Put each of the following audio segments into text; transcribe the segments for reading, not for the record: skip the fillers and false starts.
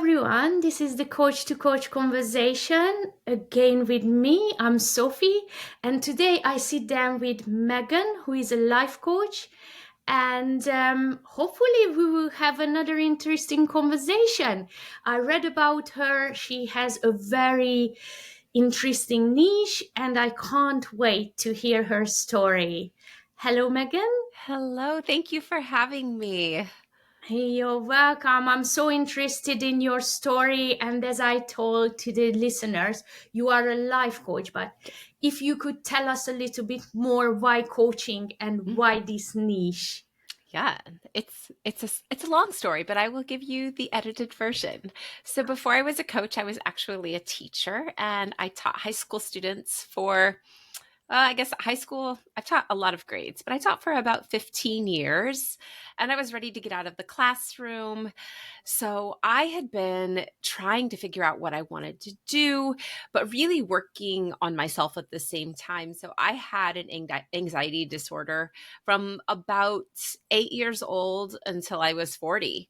everyone. This is the Coach to Coach conversation again with me. I'm Sophie, and today I sit down with Megan, who is a life coach, and hopefully we will have another interesting conversation. I read about her. She has a very interesting niche, and I can't wait to hear her story. Hello, Megan. Hello, thank you for having me. Hey, you're welcome. I'm so interested in your story. And as I told to the listeners, you are a life coach. But if you could tell us a little bit more why coaching and Mhm. why this niche? Yeah, it's a long story, but I will give you the edited version. So before I was a coach, I was actually a teacher, and I taught high school students for I guess high school, I've taught a lot of grades, but I taught for about 15 years and I was ready to get out of the classroom. So I had been trying to figure out what I wanted to do, but really working on myself at the same time. So I had an anxiety disorder from about 8 years old until I was 40.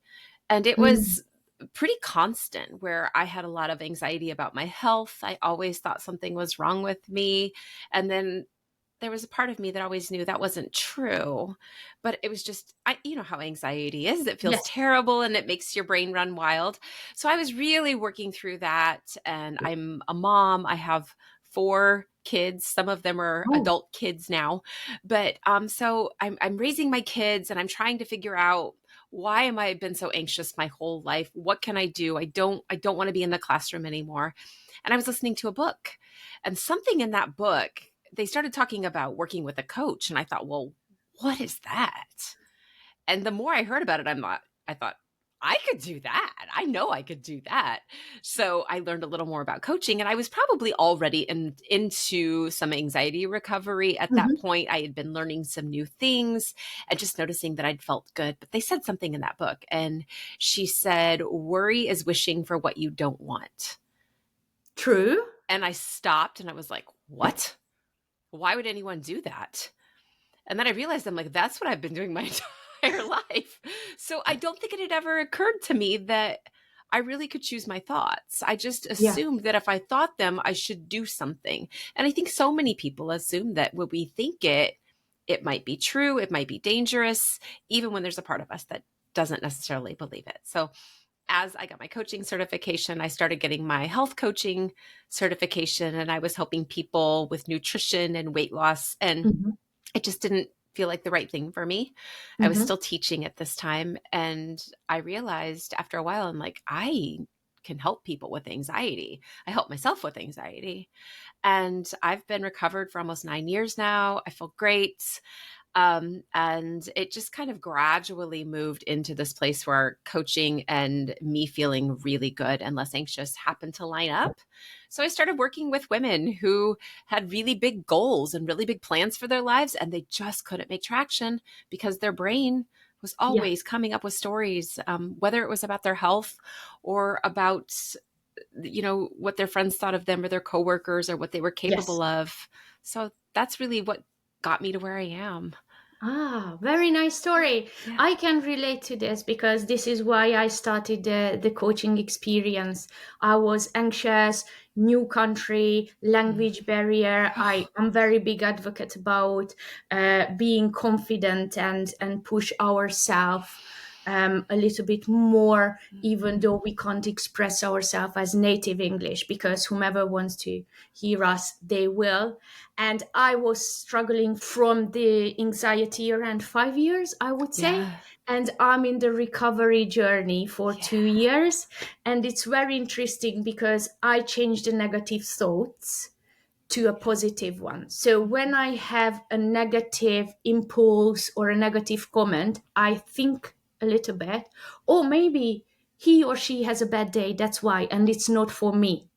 And it Mm. was pretty constant where I had a lot of anxiety about my health. I always thought something was wrong with me. And then there was a part of me that always knew that wasn't true. But it was just, you know how anxiety is. It feels Yes. terrible and it makes your brain run wild. So I was really working through that. And I'm a mom. I have 4 kids. Some of them are Oh, adult kids now. But so I'm raising my kids and I'm trying to figure out why am I been so anxious my whole life? What can I do? I don't want to be in the classroom anymore. And I was listening to a book, and something in that book, they started talking about working with a coach, and I thought, well, what is that? And the more I heard about it, I thought I could do that. I know I could do that. So I learned a little more about coaching, and I was probably already into some anxiety recovery at that mhm. point. I had been learning some new things and just noticing that I'd felt good. But they said something in that book, and she said, worry is wishing for what you don't want. True. And I stopped and I was like, what? Why would anyone do that? And then I realized I'm like, that's what I've been doing my entire life. So I don't think it had ever occurred to me that I really could choose my thoughts. I just Yeah. assumed that if I thought them, I should do something. And I think so many people assume that when we think it, it might be true, it might be dangerous, even when there's a part of us that doesn't necessarily believe it. So as I got my coaching certification, I started getting my health coaching certification, and I was helping people with nutrition and weight loss. And Mhm. it just didn't feel like the right thing for me. I was Mhm. still teaching at this time. And I realized after a while, I'm like, I can help people with anxiety. I help myself with anxiety. And I've been recovered for almost 9 years now. I feel great. And it just kind of gradually moved into this place where coaching and me feeling really good and less anxious happened to line up. So I started working with women who had really big goals and really big plans for their lives, and they just couldn't make traction because their brain was Yeah. always coming up with stories, whether it was about their health or about what their friends thought of them or their coworkers or what they were Yes. capable of. So that's really what got me to where I am. Ah, very nice story. Yeah. I can relate to this because this is why I started the coaching experience. I was anxious, new country, Mm. language barrier. I'm very big advocate about being confident and push ourselves a little bit more, even though we can't express ourselves as native English, because whomever wants to hear us, they will. And I was struggling from the anxiety around 5 years, I would say. Yeah. And I'm in the recovery journey for Yeah. 2 years. And it's very interesting because I changed the negative thoughts to a positive one. So when I have a negative impulse or a negative comment, I think a little bit, oh, maybe he or she has a bad day, that's why, and it's not for me.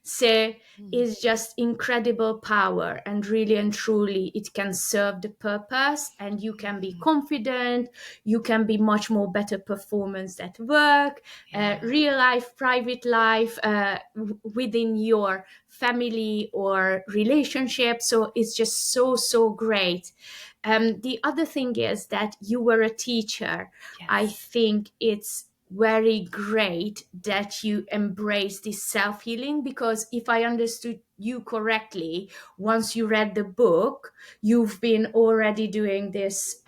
So Mm. it's just incredible power, and really and truly it can serve the purpose, and you can be confident, you can be much more better performance at work, Yeah. real life, private life, within your family or relationship. So it's just so great. The other thing is that you were a teacher. I Yes. think it's very great that you embrace this self-healing, because if I understood you correctly, once you read the book, you've been already doing this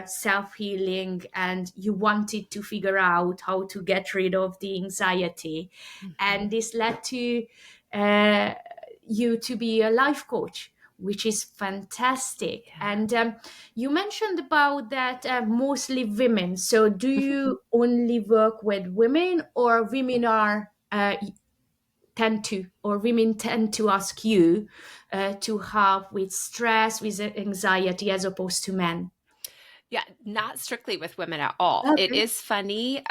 self-healing, and you wanted to figure out how to get rid of the anxiety, and Mhm. this led to uh, you to be a life coach, which is fantastic. Yeah. And you mentioned about that mostly women. So do you only work with women, or women are tend to, or women tend to ask you to help with stress, with anxiety, as opposed to men? Yeah, not strictly with women at all. It Okay. is funny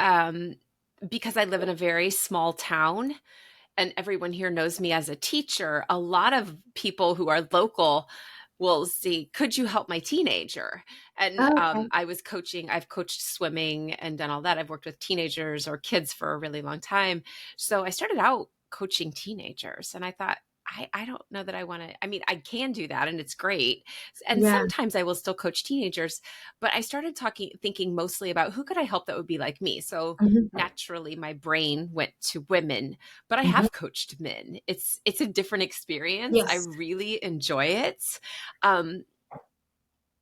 because I live in a very small town and everyone here knows me as a teacher. A lot of people who are local will see, could you help my teenager? And Okay. I was coaching, I've coached swimming and done all that. I've worked with teenagers or kids for a really long time. So I started out coaching teenagers and I thought, I don't know that I want to. I mean, I can do that and it's great. And Yeah. sometimes I will still coach teenagers, but I started thinking mostly about who could I help that would be like me. So Mhm. naturally, my brain went to women, but I Mhm. have coached men. It's a different experience. I Yes. really enjoy it. Um,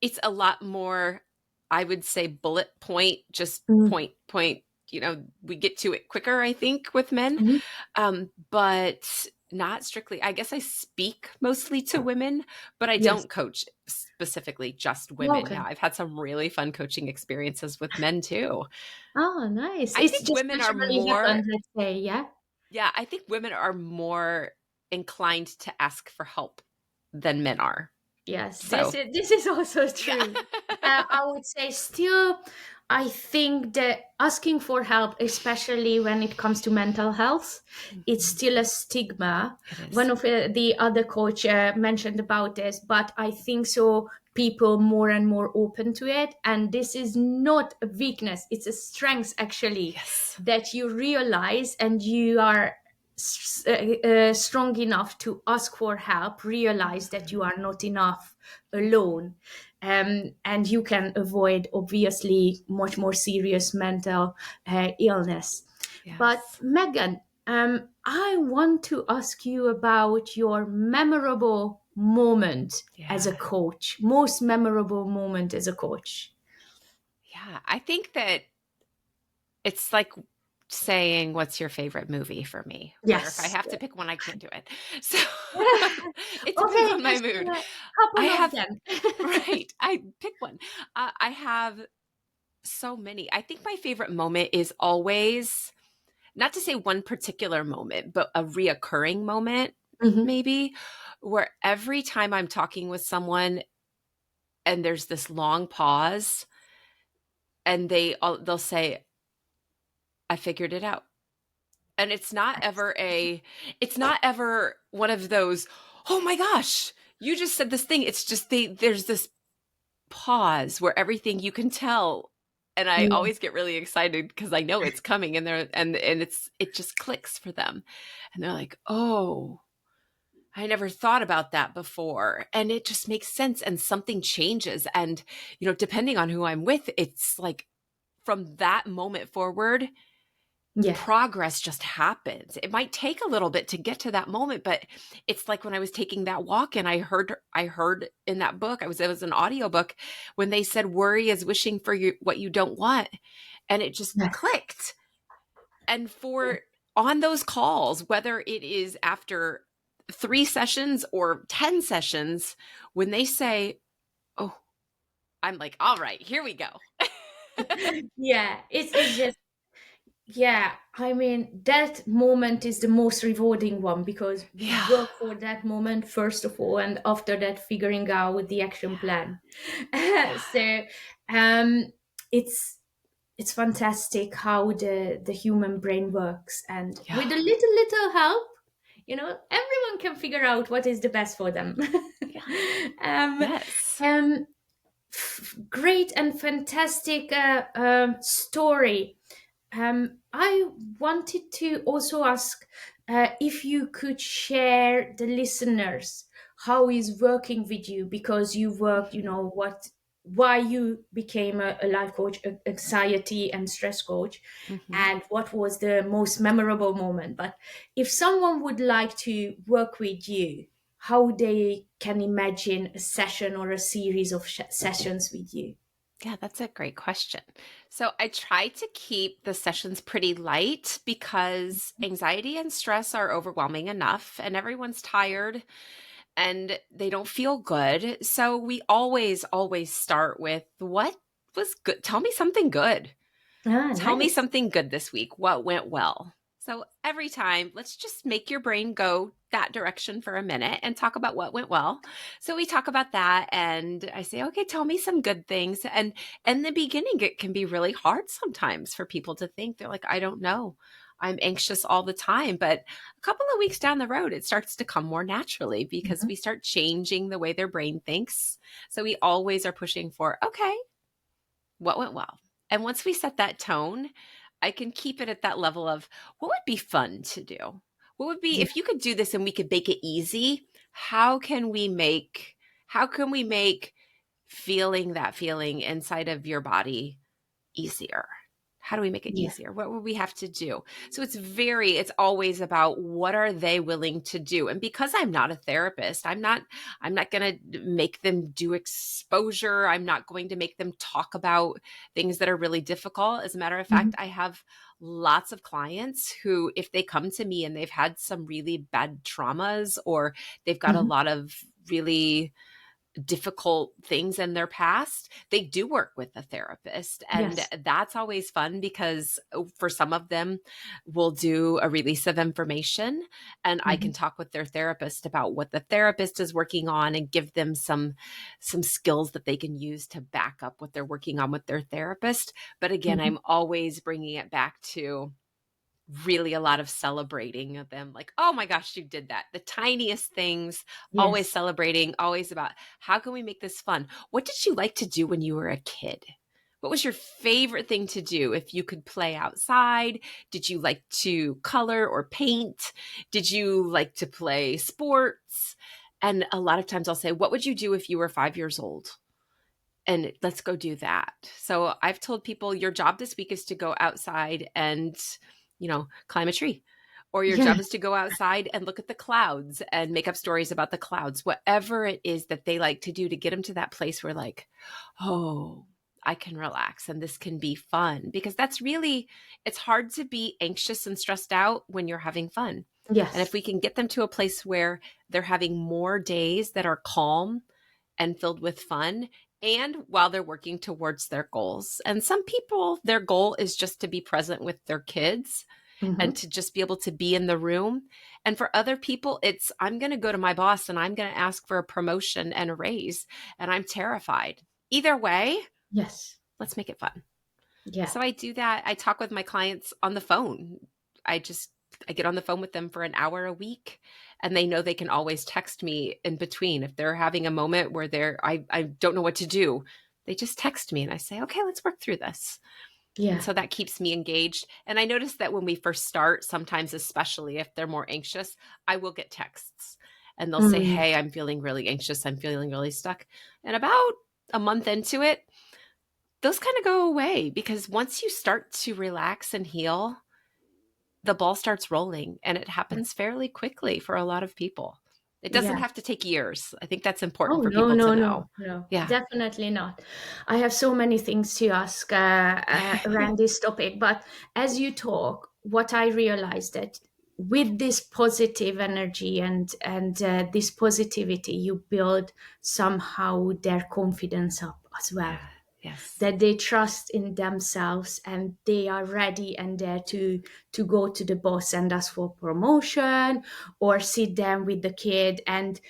it's a lot more, I would say, bullet point, just Mhm. point. You know, we get to it quicker, I think, with men, Mhm. but not strictly. I guess I speak mostly to women, but I Yes. don't coach specifically just women. Yeah, Okay. I've had some really fun coaching experiences with men too. Oh, nice. I It's think just women are naturally more happened, let's say. Yeah. Yeah, I think women are more inclined to ask for help than men are. Yes, So, this is also yeah. true. I would say still, I think that asking for help, especially when it comes to mental health, it's Mhm. still a stigma. It One is. of the other coach mentioned about this, but I think so. People more and more open to it, and this is not a weakness; it's a strength actually, Yes. that you realize and you are strong enough to ask for help, realize that you Mhm. are not enough alone, and you can avoid obviously much more serious mental illness. But Yes. Megan, I want to ask you about your memorable moment as a Yeah. coach, most memorable moment as a coach. Yeah. I think that it's like saying, what's your favorite movie for me? Where if I Yes. have to pick one, I can't do it. So it depends Okay, on my just mood. a I couple of have, them. right. I pick one. I have so many. I think my favorite moment is always not to say one particular moment, but a reoccurring moment, Mhm. maybe, where every time I'm talking with someone and there's this long pause and they'll say, I figured it out. And it's not ever one of those, oh my gosh, you just said this thing. It's just there's this pause where everything you can tell. And I Yeah. always get really excited because I know it's coming and it just clicks for them. And they're like, oh, I never thought about that before. And it just makes sense and something changes. And, depending on who I'm with, it's like from that moment forward, Yeah. progress just happens. It might take a little bit to get to that moment, but it's like when I was taking that walk and I heard in that book, it was an audiobook when they said worry is wishing for you what you don't want. And it just Yeah. clicked. And for on those calls, whether it is after 3 sessions or 10 sessions, when they say, oh, I'm like, all right, here we go. Yeah, it's just, yeah, I mean, that moment is the most rewarding one, because we Yeah. work for that moment first of all, and after that figuring out the action plan. Yeah. So um it's it's fantastic how the human brain works, and Yeah. with a little help, everyone can figure out what is the best for them. Yeah. um Yes. um Great and fantastic story. I wanted to also ask if you could share the listeners how is working with you, because you work, Mhm. what why you became a life coach, anxiety and stress coach, Hmm. and what was the most memorable moment. But if someone would like to work with you, how they can imagine a session or a series of sessions with you? Yeah, that's a great question. So I try to keep the sessions pretty light because anxiety and stress are overwhelming enough, and everyone's tired and they don't feel good. So we always start with what was good. Tell me something good. Ah, Tell me nice. something good this week. What went well? So every time, let's just make your brain go that direction for a minute and talk about what went well. So we talk about that and I say, "Okay, tell me some good things." And in the beginning it can be really hard sometimes for people to think. They're like, "I don't know. I'm anxious all the time." But a couple of weeks down the road it starts to come more naturally because we Mhm. start changing the way their brain thinks. So we always are pushing for, "Okay, what went well?" And once we set that tone, I can keep it at that level of what would be fun to do? What would be Yeah. if you could do this and we could make it easy? How can we make feeling that feeling inside of your body easier? How do we make it Yeah. easier? What would we have to do? So it's always about what are they willing to do? And because I'm not a therapist, I'm not going to make them do exposure. I'm not going to make them talk about things that are really difficult. As a matter of Mhm. fact, I have lots of clients who, if they come to me and they've had some really bad traumas or they've got a Mhm. lot of really difficult things in their past, they do work with a therapist. And Yes. that's always fun because for some of them, we'll do a release of information and I can Mhm. talk with their therapist about what the therapist is working on and give them some skills that they can use to back up what they're working on with their therapist. But again, Mhm. I'm always bringing it back to really a lot of celebrating of them, like, oh my gosh, you did that, the tiniest things, always Yes. celebrating, always about how can we make this fun. What did you like to do when you were a kid? What was your favorite thing to do if you could play outside? Did you like to color or paint? Did you like to play sports? And a lot of times I'll say, what would you do if you were 5 years old? And let's go do that. So I've told people your job this week is to go outside and, climb a tree. Or your Yeah. job is to go outside and look at the clouds and make up stories about the clouds. Whatever it is that they like to do to get them to that place where, like, oh, I can relax and this can be fun. Because it's hard to be anxious and stressed out when you're having fun. And if Yes. we can get them to a place where they're having more days that are calm and filled with fun, and while they're working towards their goals. And some people, their goal is just to be present with their kids and Mhm. to just be able to be in the room. And for other people, it's I'm going to go to my boss and I'm going to ask for a promotion and a raise, and I'm terrified. Either way, Yes. let's make it fun. Yeah. So I do that. I talk with my clients on the phone. I get on the phone with them for an hour a week and they know they can always text me in between. If they're having a moment where I don't know what to do, they just text me and I say, "Okay, let's work through this." And Yeah. so that keeps me engaged. And I notice that when we first start, sometimes especially if they're more anxious, I will get texts and they'll say, Mm. "Hey, I'm feeling really anxious. I'm feeling really stuck." And about a month into it, those kind of go away because once you start to relax and heal, the ball starts rolling and it happens fairly quickly for a lot of people. It doesn't Yeah. have to take years. I think that's Oh, important for no, people to no, know. no, no, Yeah. definitely not. I have so many things to ask around this topic, but as you talk, what I realized that with this positive energy and this positivity, you build somehow their confidence up as well, Yeah. Yes. that they trust in themselves and they are ready and there to go to the boss and ask for promotion or sit down with the kid and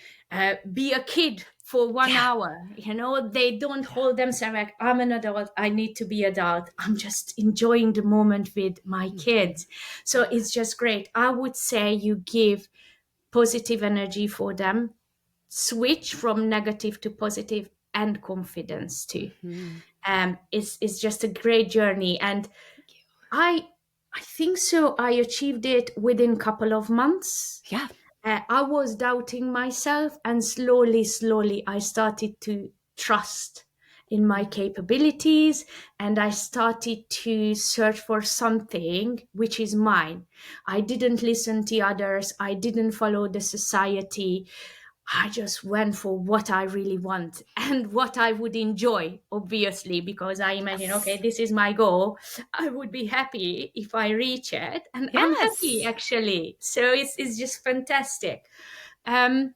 be a kid for one Yeah. hour. They don't Yeah. hold themselves like, I'm an adult, I need to be adult, I'm just enjoying the moment with my Mhm. kids. So Yeah. it's just great. I would say you give positive energy for them, switch from negative to positive, and confidence too. Mhm. It's just a great journey, and Thank you. I I think so. I achieved it within a couple of months. Yeah. I was doubting myself, and slowly, slowly, I started to trust. in my capabilities, and I started to search for something which is mine. I didn't listen to others, I didn't follow the society. I just went for what I really want and what I would enjoy, obviously, because I imagine, okay, Yes. this is my goal. I would be happy if I reach it. And I'm happy, Yes. actually. So it's just fantastic. Um,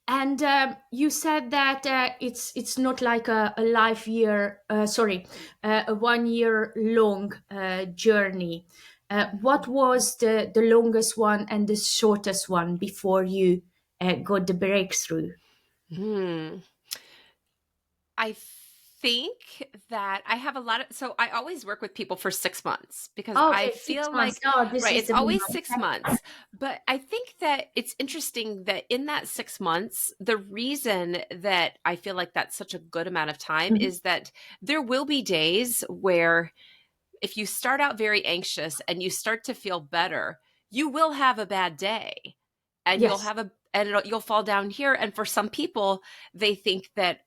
and you said that it's not like a life year, sorry, a 1 year long journey. What was the longest one and the shortest one before you got the breakthrough? Hmm. I think that I have a lot of, so I always work with people for 6 months because I Okay, six feel months. like, Oh, this right, is it's the always minimum. 6 months. But I think that it's interesting that in that 6 months, the reason that I feel like that's such a good amount of time Mhm. is that there will be days where if you start out very anxious and you start to feel better, you will have a bad day and you'll Yes. have a and you'll fall down here. And for some people, they think that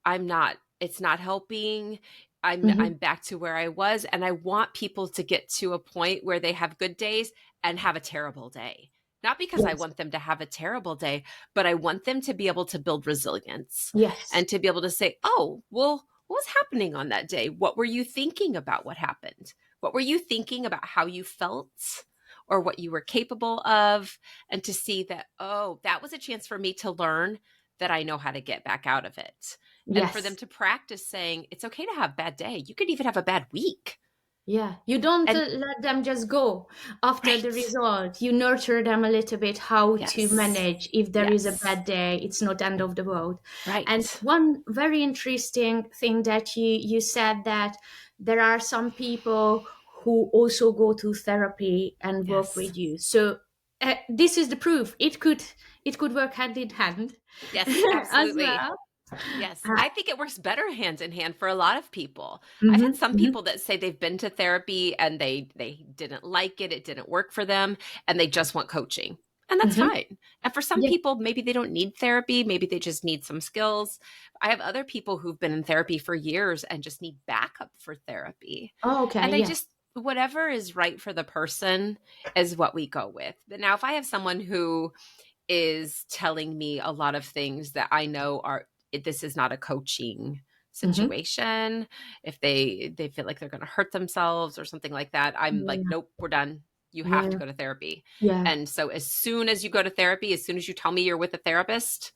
I'm not, it's not helping. I'm Hmm. back to where I was. And I want people to get to a point where they have good days and have a terrible day. Not because I Yes. want them to have a terrible day, but I want them to be able to build resilience Yes. and to be able to say, oh, well, what was happening on that day? What were you thinking about what happened? What were you thinking about how you felt or what you were capable of? And to see that, oh, that was a chance for me to learn that I know how to get back out of it. And for them Yes. to practice saying, it's okay to have a bad day. You could even have a bad week. Yeah, you don't And let them just go after the right. result. You nurture them a little bit how to Yes. manage if there is a Yes. bad day. It's not end of the world. And Right. one very interesting thing that you said that there are some people who also go to therapy and work Yes. with you. So this is the proof. It could work hand in hand Yes, as absolutely. well. Yes, Uh, I think it works better hand in hand for a lot of people. I've had mhm, some mhm, people that say they've been to therapy and they didn't like it, it didn't work for them, and they just want coaching. And that's mhm. fine. And for some Yeah. people, maybe they don't need therapy, maybe they just need some skills. I have other people who've been in therapy for years and just need backup for therapy. Oh, okay. And I Yeah. just, whatever is right for the person is what we go with. But now, if I have someone who is telling me a lot of things that I know are, this is not a coaching Hmm. situation. If they feel like they're going to hurt themselves or something like that, I'm like, Yeah. nope, we're done. You have to Yeah. go to therapy. Yeah. And so as soon as you go to therapy, as soon as you tell me you're with a therapist,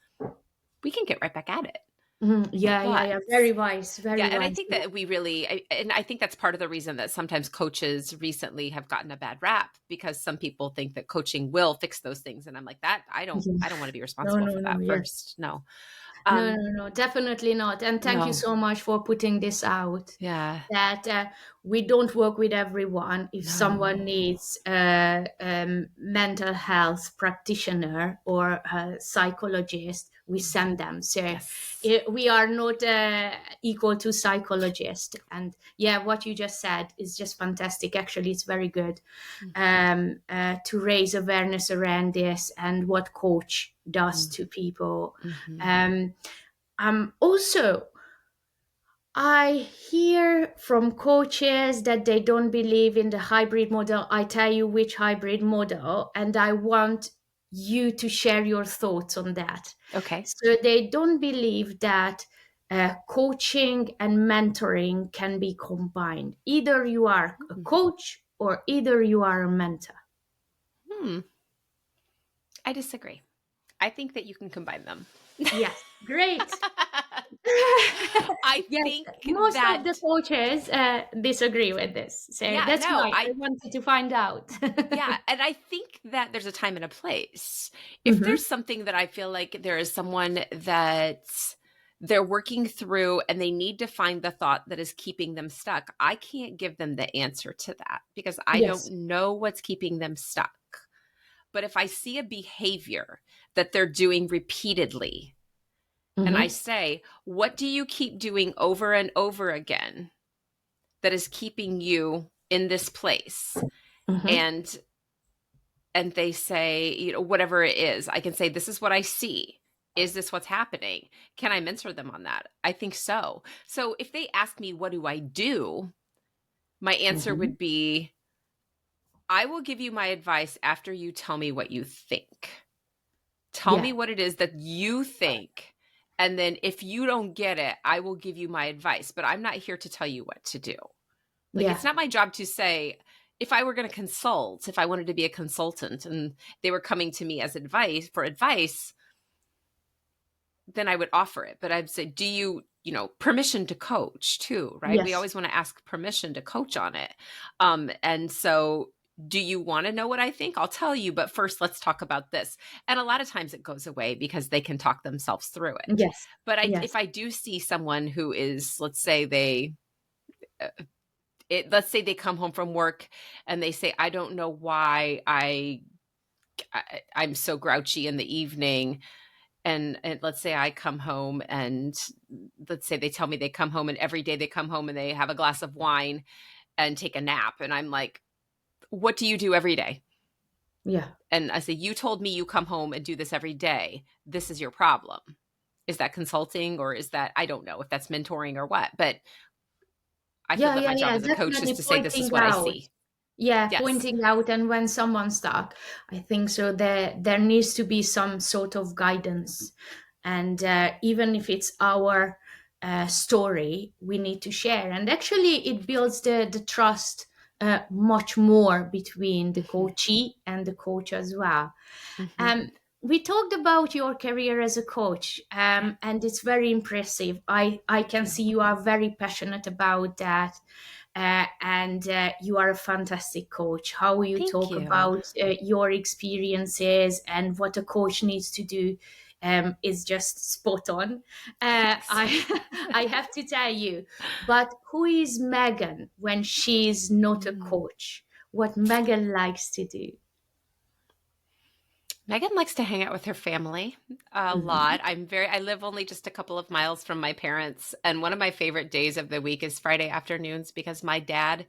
we can get right back at it. Mhm. Yeah, yeah, But yeah. Very wise, very yeah, and I wise. think that we really, and I think that's part of the reason that sometimes coaches recently have gotten a bad rap because some people think that coaching will fix those things, and I'm like, that Yeah. I don't want to be No, responsible no, for no. that. Yeah. First, no, No, um, no, no. Definitely not. And thank you no, so much for putting this out. yeah, That we don't work with everyone. If no, someone needs a mental health practitioner or a psychologist, we send them. So yes, we are not equal to psychologist. And yeah, what you just said is just fantastic. Actually, it's very good to raise awareness around this and what coach does to people. mm-hmm. Um, also, I hear from coaches that they don't believe in the hybrid model. I tell you which hybrid model, and I want you to share your thoughts on that. Okay, So they don't believe that coaching and mentoring can be combined. Either you are a coach or either you are a mentor. hmm. I disagree. I think that you can combine them. Yes, great. I Yes, think most of the that, coaches disagree with this. So yeah, that's no, why I wanted to find out. yeah, and I think that there's a time and a place. If Hmm. there's something that I feel like there is someone that they're working through and they need to find the thought that is keeping them stuck, I can't give them the answer to that because I don't Yes. know what's keeping them stuck. But if I see a behavior that they're doing repeatedly, and I Hmm. say, what do you keep doing over and over again that is keeping you in this place? Hmm. And they say, whatever it is, I can say, this is what I see. Is this what's happening? Can I mentor them on that? I think so. So if they ask me, what do I do? My answer Mhm. would be, I will give you my advice after you tell me what you think. Tell me Yeah, what it is that you think. And then if you don't get it, I will give you my advice. But I'm not here to tell you what to do. Like, it's yeah, not my job to say, if I were going to consult, if I wanted to be a consultant and they were coming to me as advice, then I would offer it. But I'd say, do you, permission to coach too, right? We yes, always want to ask permission to coach on it. And so, do you want to know what I think? I'll tell you, but first let's talk about this. And a lot of times it goes away because they can talk themselves through it. yes, But if yes, I do see someone who is, let's say uh, let's say they come home from work and they say, I don't know why I'm so grouchy in the evening. And let's say I come home and let's say they tell me they come home and every day they come home and they have a glass of wine and take a nap. And I'm like, what do you do every day? yeah. And I say, you told me you come home and do this every day. This is your problem. Is that consulting or is that, I don't know if that's mentoring or what, but I feel Yeah, that yeah, my job yeah, as a coach is definitely to say, this is pointing what I out. see. Yeah, Yes. pointing out, and when someone's stuck, I think so. There needs to be some sort of guidance, and even if it's our story, we need to share. And actually, it builds the trust much more between the Hmm. coachee and the coach as well. Hmm. Um, we talked about your career as a coach, Yeah. and it's very impressive. I Thank can you. see you are very passionate about that, and you are a fantastic coach. How you Thank talk you. about your experiences and what a coach needs to do is just spot on. Thanks. I I have to tell you, but who is Megan when she's not a Mm. coach? What Megan likes to do? Megan likes to hang out with her family a Mhm. lot. I live only just a couple of miles from my parents. And one of my favorite days of the week is Friday afternoons because my dad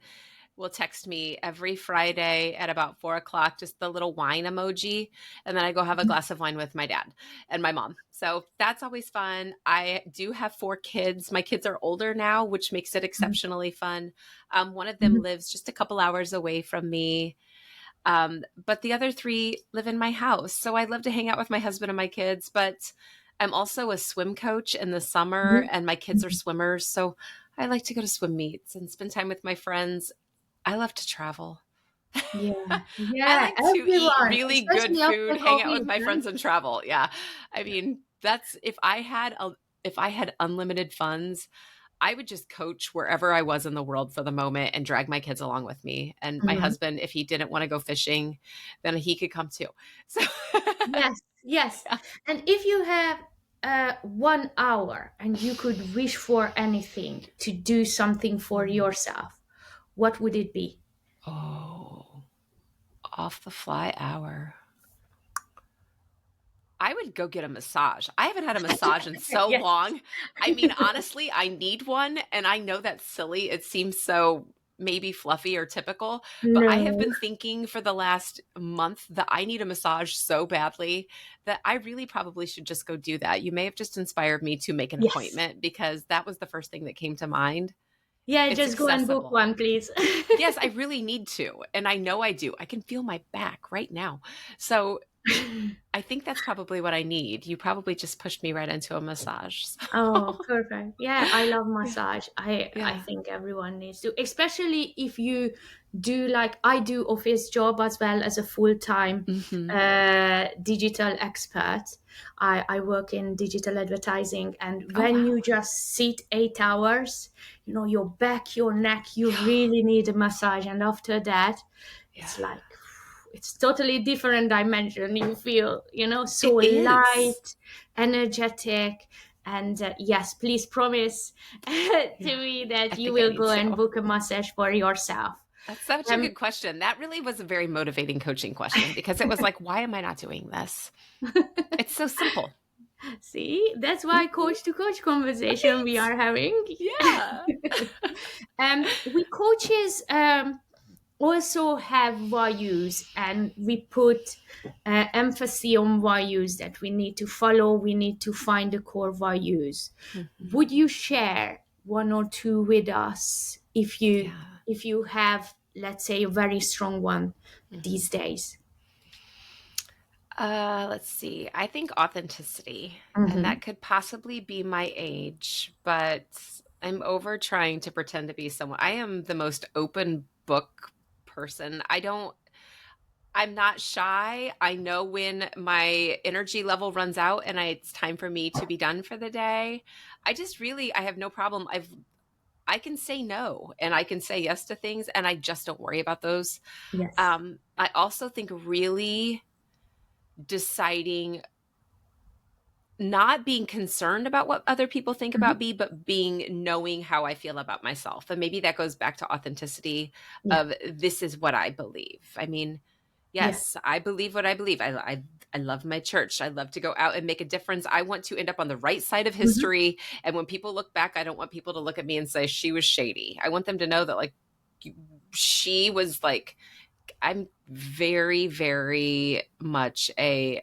will text me every Friday at about 4 o'clock, just the little wine emoji. And then I go have a glass of wine with my dad and my mom. So that's always fun. I do have 4 kids. My kids are older now, which makes it Mhm. exceptionally fun. One of them Mhm. lives just a couple hours away from me. But the other 3 live in my house. So I love to hang out with my husband and my kids, but I'm also a swim coach in the summer Mhm. and my kids are Mhm. swimmers. So I like to go to swim meets and spend time with my friends. I love to travel. Yeah, I yeah, like to eat everyone, really good especially food, after hang out with COVID, my right? friends and travel. Yeah. I mean, that's if I had unlimited funds, I would just coach wherever I was in the world for the moment and drag my kids along with me. And my Mhm. husband, if he didn't want to go fishing, then he could come too. So, Yes, yes. yeah. And if you have 1 hour and you could wish for anything to do something for Hmm. yourself, what would it be? Oh, off the fly hour. I would go get a massage. I haven't had a massage in so Yes. long. I mean, honestly, I need one. And I know that's silly. It seems so maybe fluffy or typical, but I have No. been thinking for the last month that I need a massage so badly that I really probably should just go do that. You may have just inspired me to make an Yes. appointment because that was the first thing that came to mind. Yeah, It's just go and book accessible. one, please. Yes, I really need to. And I know I do. I can feel my back right now. So I think that's probably what I need. You probably just pushed me right into a massage. Oh, So, perfect. Yeah, I love yeah. massage. I Yeah. think everyone needs to, especially if you do like I do office job as well as a full-time Hmm. digital expert. I work in digital advertising, and Oh, when wow. you just sit 8 hours, your back, your neck, you Yeah. really need a massage. And after that, Yeah. it's like it's totally different dimension. You feel, so It is. light, energetic. And yes, please promise to Yeah. me I that you think I will need go and to. book a massage for yourself. That's such a Um, good question. That really was a very motivating coaching question because it was like, why am I not doing this? It's so simple. See, that's why Mhm. coach to coach conversation we Right? are having. Yeah. We coaches, also have values, and we put emphasis on values that we need to follow, we need to find the core values. Mhm. Would you share one or two with us Yeah. if you have, let's say, a very strong one Mhm. these days? Let's see. I think authenticity, and Mm-hmm. that could possibly be my age, but I'm over trying to pretend to be someone. I am the most open book person. I'm not shy. I know when my energy level runs out and it's time for me to be done for the day. I have no problem. I can say no and I can say yes to things and I just don't worry about those. Yes. I also think really deciding not being concerned about what other people think Hmm. about me, but being knowing how I feel about myself. And maybe that goes back to authenticity Yeah. of this is what I believe. I mean, Yeah. yes, I believe what I believe. I love my church. I love to go out and make a difference. I want to end up on the right side of Hmm. history. And when people look back, I don't want people to look at me and say she was shady. I want them to know that like she was like I'm very, very much a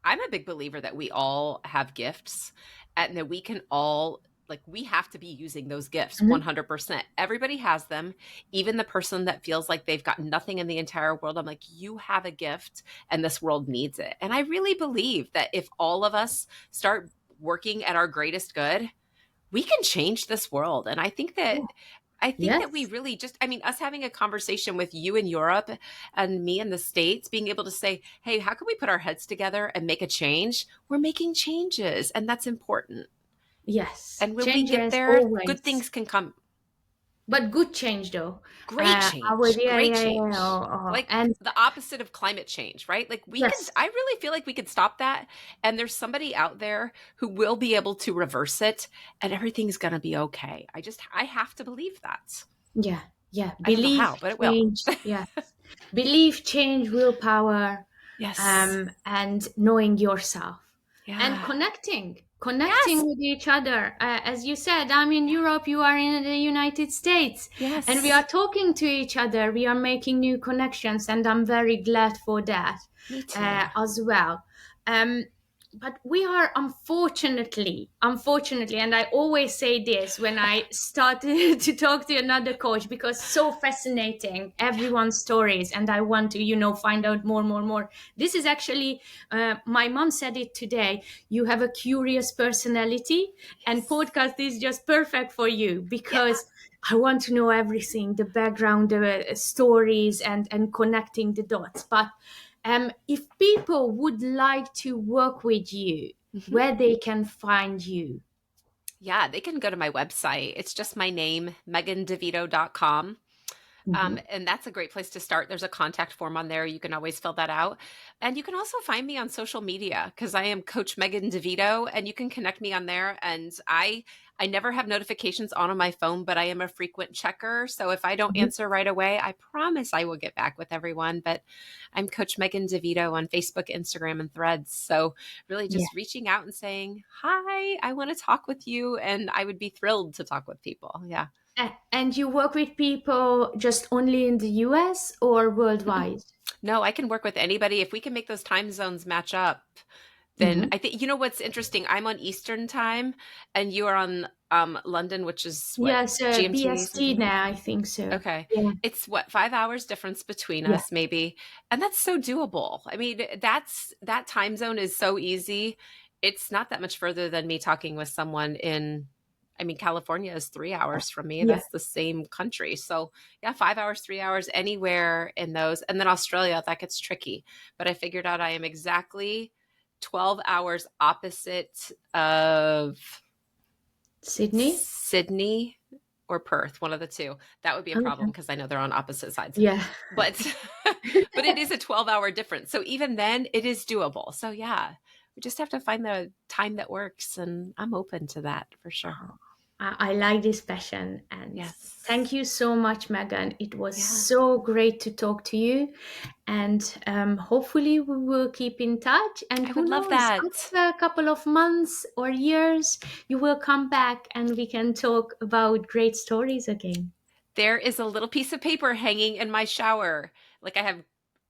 I'm a big believer that we all have gifts and that we can all like we have to be using those gifts Hmm. 100%. Everybody has them. Even the person that feels like they've got nothing in the entire world, I'm like you have a gift and this world needs it. And I really believe that if all of us start working at our greatest good, we can change this world. And I think that we Yes. really just, I mean, us having a conversation with you in Europe and me in the States, being able to say, hey, how can we put our heads together and make a change? We're making changes, and that's important. Yes. And when we get Changes there, good always. things can come. But good change though. Great I would, change, yeah, great yeah, yeah. change. Like And the opposite of climate change, right? Like yes, I really feel like we could stop that. And there's somebody out there who will be able to reverse it and everything's going to be okay. I have to believe that. yeah, yeah. I don't know Belief, how, but it will. change, yes. Belief, change, willpower, Yes. and knowing yourself and Yeah. connecting Yes. with each other. As you said, I'm in Yeah. Europe, you are in the United States, and we are Yes. talking to each other. We are making new connections, and I'm very glad for that Me too. as well. Um, but we are unfortunately, and I always say this when I started to talk to another coach because so fascinating Yeah. everyone's stories, and I want to, find out more. This is actually, my mom said it today. You have a curious personality, and Yes. podcast is just perfect for you Yeah. because I want to know everything, the background, the stories, and connecting the dots. But if people would like to work with you, Mhm. where they can find you. Yeah, they can go to my website. It's just my name, megandevito.com. Mhm. And that's a great place to start. There's a contact form on there. You can always fill that out. And you can also find me on social media because I am Coach Megan Devito and you can connect me on there. And I never have notifications on my phone, but I am a frequent checker. So if I don't Mhm. answer right away, I promise I will get back with everyone. But I'm Coach Megan Devito on Facebook, Instagram, and Threads. So really Yeah. just reaching out and saying, hi, I want to talk with you. And I would be thrilled to talk with people. Yeah. And you work with people just only in the US or Mm-mm. worldwide? No, I can work with anybody. If we can make those time zones match up, then Hmm. I think, you know what's interesting? I'm on Eastern time and you are on London, which is what, Yes, GMT, BST something? now, I think so. Okay. Yeah. It's what, 5 hours difference between Yeah. us, maybe. And that's so doable. I mean, that time zone is so easy. It's not that much further than me talking with someone in, I mean, California is 3 hours from me. Yeah. That's the same country. So yeah, 5 hours, 3 hours, anywhere in those. And then Australia, that gets tricky. But I figured out I am exactly 12 hours opposite of Sydney? Sydney or Perth, one of the two. That would be a problem Okay. because I know they're on opposite sides. Yeah. But but it is a 12-hour difference. So even then it is doable. So yeah, we just have to find the time that works and I'm open to that for sure. I like this passion, and thank Yes. you so much, Megan. It was Yeah. so great to talk to you, and hopefully we will keep in touch. And I who would love knows, that. after a couple of months or years, you will come back and we can talk about great stories again. There is a little piece of paper hanging in my shower. Like I have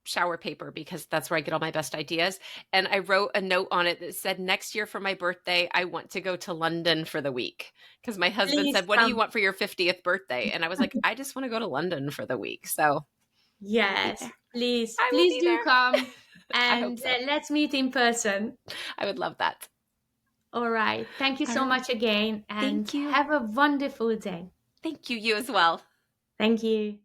shower paper because that's where I get all my best ideas. And I wrote a note on it that said, next year for my birthday, I want to go to London for the week. Because my husband Please said, what do you come. want for your 50th birthday? And I was like, I just want to go to London for the week. So I will be Yes, there. please, I will please be do come there. I hope and so. let's meet in person. I would love that. All right. Thank you All so right. much again and Thank you. have a wonderful day. Thank you. You as well. Thank you.